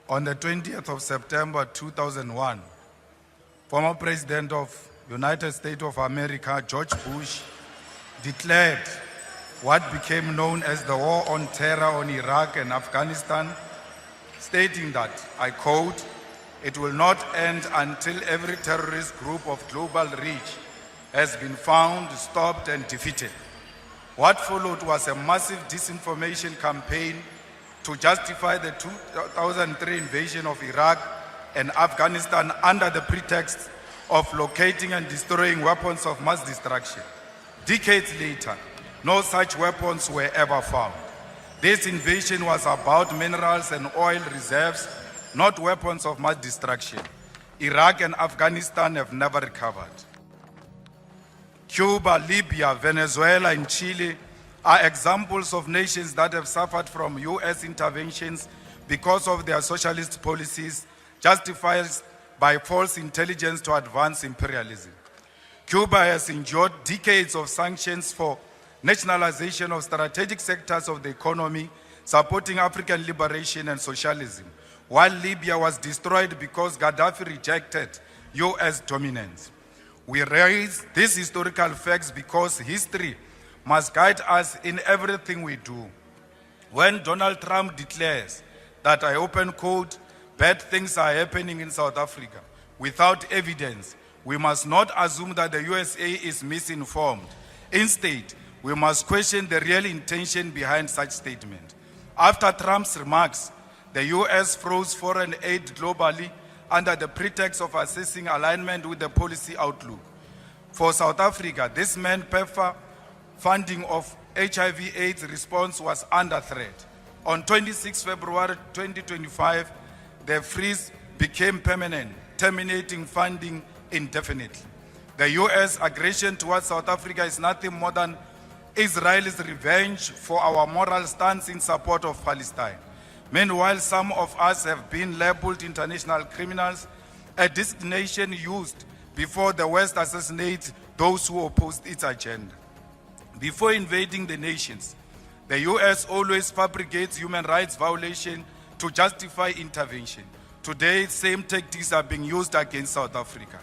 On the 20th of September 2001, former President of United States of America, George Bush, declared what became known as the War on Terror on Iraq and Afghanistan, stating that, I quote, "It will not end until every terrorist group of global reach has been found, stopped, and defeated." What followed was a massive disinformation campaign to justify the 2003 invasion of Iraq and Afghanistan under the pretext of locating and destroying weapons of mass destruction. Decades later, no such weapons were ever found. This invasion was about minerals and oil reserves, not weapons of mass destruction. Iraq and Afghanistan have never recovered. Cuba, Libya, Venezuela, and Chile are examples of nations that have suffered from US interventions because of their socialist policies, justified by false intelligence to advance imperialism. Cuba has endured decades of sanctions for nationalization of strategic sectors of the economy, supporting African liberation and socialism, while Libya was destroyed because Gaddafi rejected US dominance. We raise these historical facts because history must guide us in everything we do. When Donald Trump declares that, I open quote, "bad things are happening in South Africa," without evidence, we must not assume that the USA is misinformed. Instead, we must question the real intention behind such statement. After Trump's remarks, the US froze foreign aid globally under the pretext of assessing alignment with the policy outlook. For South Africa, this meant PEPFAR funding of HIV/AIDS response was under threat. On 26 February 2025, the freeze became permanent, terminating funding indefinitely. The US aggression towards South Africa is nothing more than Israel's revenge for our moral stance in support of Palestine. Meanwhile, some of us have been labeled international criminals, a designation used before the West assassinates those who opposed its agenda. Before invading the nations, the US always fabricates human rights violations to justify intervention. Today, same tactics are being used against South Africa.